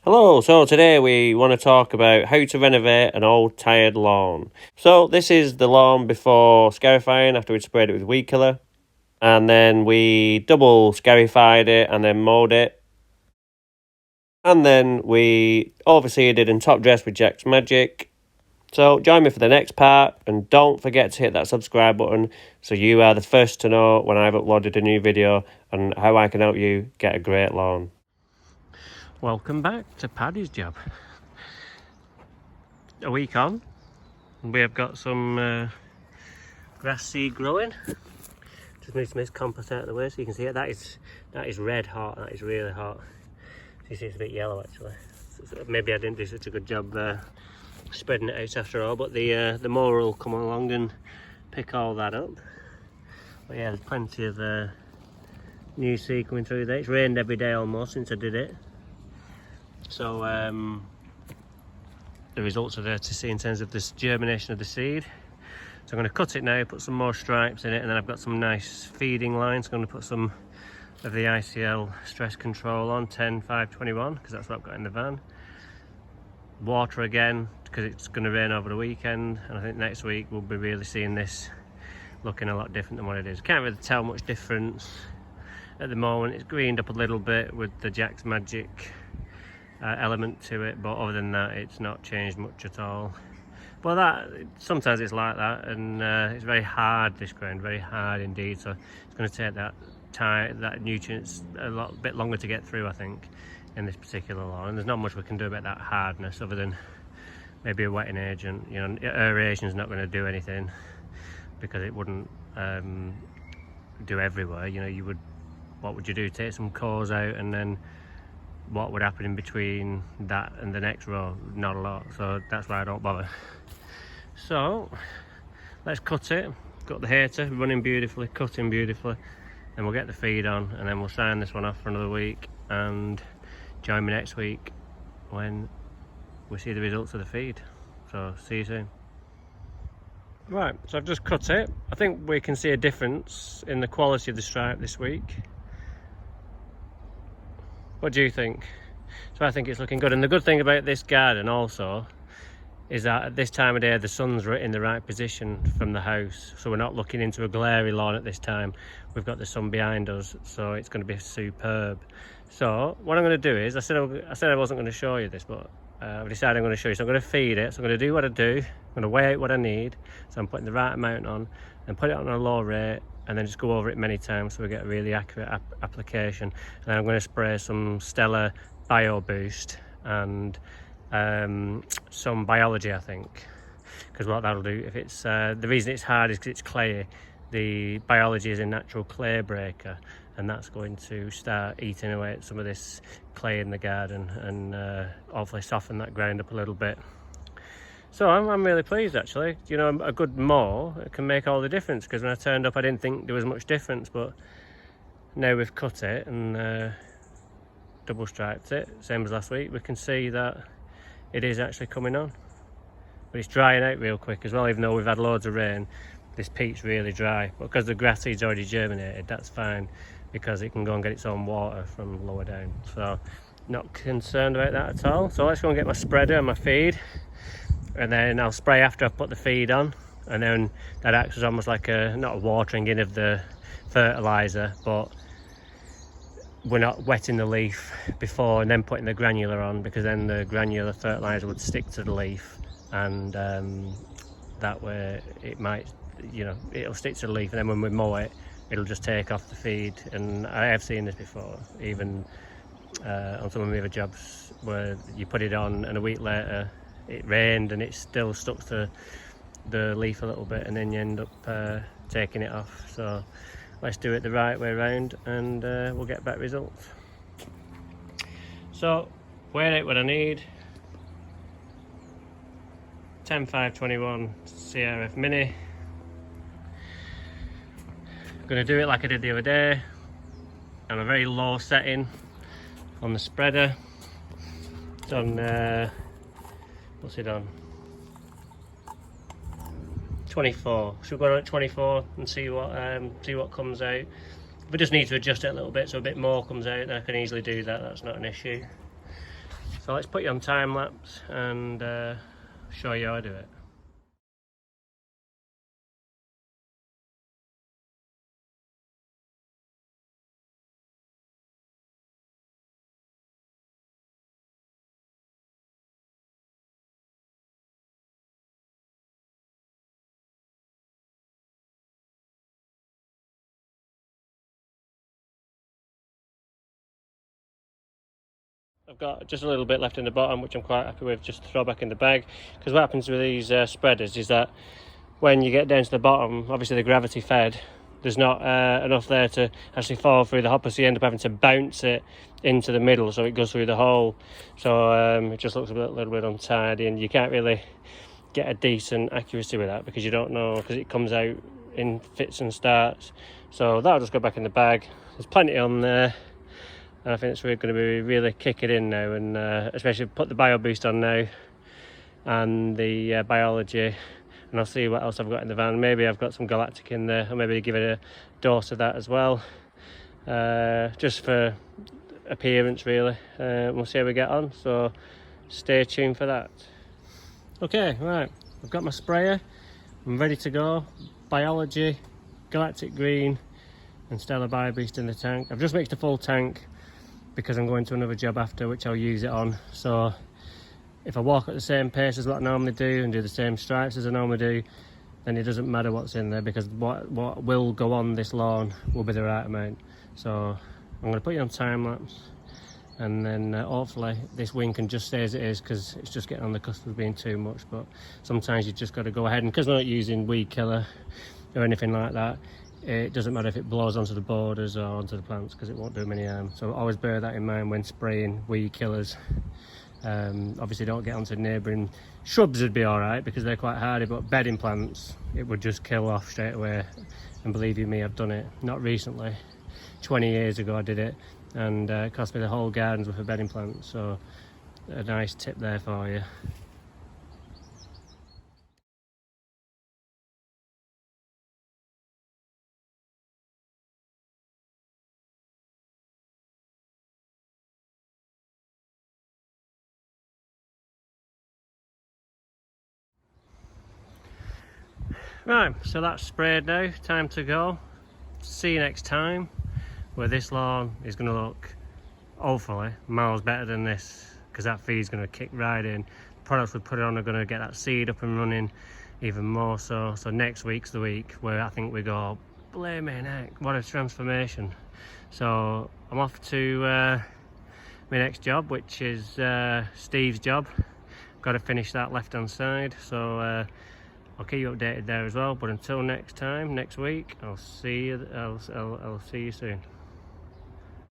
Hello, so today we want to talk about how to renovate an old tired lawn. So this is the lawn before scarifying after we sprayed it with weed killer. And then we double scarified it and then mowed it. And then we overseeded and top dressed with Jack's Magic. So join me for the next part and don't forget to hit that subscribe button so you are the first to know when I've uploaded a new video and how I can help you get a great lawn. Welcome back to Paddy's Job. A week on, we have got some grass seed growing. Just moved some of this compost out of the way so you can see it. That is red hot. That is really hot. So you see it's a bit yellow actually. So maybe I didn't do such a good job spreading it out after all, but the mower will come along and pick all that up. But yeah, there's plenty of new seed coming through there. It's rained every day almost since I did it. So the results are there to see in terms of this germination of the seed. So I'm going to cut it now, put some more stripes in it, and then I've got some nice feeding lines. I'm going to put some of the ICL stress control on 10, 5, 21 because that's what I've got in the van. Water again because it's going to rain over the weekend, and I think next week we'll be really seeing this looking a lot different than what it is. Can't really tell much difference at the moment. It's greened up a little bit with the Jack's Magic element to it, but other than that it's not changed much at all. But that sometimes it's like that, and it's very hard, this ground, very hard indeed, so it's going to take that time, that nutrients a bit longer to get through, I think, in this particular lawn. And there's not much we can do about that hardness other than maybe a wetting agent. You know, aeration is not going to do anything because it wouldn't do everywhere. You know, what would you do? Take some cores out, and then what would happen in between that and the next row? Not a lot, so that's why I don't bother. So let's cut it. Got the hater running beautifully, cutting beautifully, and we'll get the feed on, and then we'll sign this one off for another week, and join me next week when we see the results of the feed. So see you soon. Right, so I've just cut it. I think we can see a difference in the quality of the stripe this week. What do you think? So I think it's looking good, and the good thing about this garden also is that at this time of day the sun's in the right position from the house, so we're not looking into a glary lawn at this time. We've got the sun behind us, so it's going to be superb. So what I'm going to do is, I said I wasn't going to show you this, but I've decided I'm going to show you. So I'm going to feed it. So I'm going to do what I do. I'm going to weigh out what I need. So I'm putting the right amount on and put it on a low rate, and then just go over it many times so we get a really accurate application. And then I'm going to spray some Stellar Bio Boost and some biology, I think, because what that'll do, if it's the reason it's hard is because it's clayey. The biology is a natural clay breaker, and that's going to start eating away at some of this clay in the garden and hopefully soften that ground up a little bit. So I'm really pleased actually. You know, a good mow can make all the difference, because when I turned up I didn't think there was much difference, but now we've cut it and double striped it, same as last week, we can see that it is actually coming on. But it's drying out real quick as well, even though we've had loads of rain. This peat's really dry, but because the grass seed's already germinated, that's fine, because it can go and get its own water from lower down. So not concerned about that at all. So let's go and get my spreader and my feed, and then I'll spray after I've put the feed on, and then that acts as almost like not a watering in of the fertilizer, but we're not wetting the leaf before and then putting the granular on, because then the granular fertilizer would stick to the leaf, and that way it might, you know, it'll stick to the leaf, and then when we mow it, it'll just take off the feed. And I have seen this before, even on some of my other jobs, where you put it on and a week later it rained and it still stuck to the leaf a little bit, and then you end up taking it off. So let's do it the right way around, and we'll get better results. So weigh out what I need. 10, 5, 21 CRF Mini. I'm going to do it like I did the other day, on a very low setting on the spreader. It's on what's it on? 24. Should we go on at 24 and see what comes out? If we just need to adjust it a little bit so a bit more comes out, then I can easily do that. That's not an issue. So let's put you on time lapse and show you how I do it. I've got just a little bit left in the bottom, which I'm quite happy with, just to throw back in the bag. Because what happens with these spreaders is that when you get down to the bottom, obviously the gravity fed, there's not enough there to actually fall through the hopper, so you end up having to bounce it into the middle so it goes through the hole. So it just looks a little bit untidy, and you can't really get a decent accuracy with that because you don't know, because it comes out in fits and starts. So that'll just go back in the bag. There's plenty on there. And I think it's really going to be really kick it in now, and especially put the bio boost on now and the biology, and I'll see what else I've got in the van. Maybe I've got some galactic in there, or maybe give it a dose of that as well, just for appearance really. We'll see how we get on, so stay tuned for that. Okay, right, I've got my sprayer, I'm ready to go. Biology, galactic green and stellar bio boost in the tank. I've just mixed a full tank because I'm going to another job after, which I'll use it on. So if I walk at the same pace as what I normally do and do the same stripes as I normally do, then it doesn't matter what's in there, because what will go on this lawn will be the right amount. So I'm going to put you on time lapse, and then hopefully this wing can just stay as it is, because it's just getting on the cusp of being too much. But sometimes you just got to go ahead, and because I'm not using weed killer or anything like that, it doesn't matter if it blows onto the borders or onto the plants, because it won't do them any harm. So always bear that in mind when spraying weed killers. Obviously don't get onto neighbouring shrubs, would be alright because they're quite hardy, but bedding plants it would just kill off straight away. And believe you me, I've done it, not recently, 20 years ago I did it, and it cost me the whole gardens with a bedding plant. So a nice tip there for you. Right, so that's sprayed now, time to go. See you next time, where this lawn is going to look, hopefully, miles better than this, because that feed's going to kick right in. The products we put on are going to get that seed up and running even more so. So next week's the week where I think we go, blaming heck, what a transformation. So I'm off to my next job, which is Steve's job. Got to finish that left hand side, so I'll keep you updated there as well. But until next time, next week, I'll see you soon.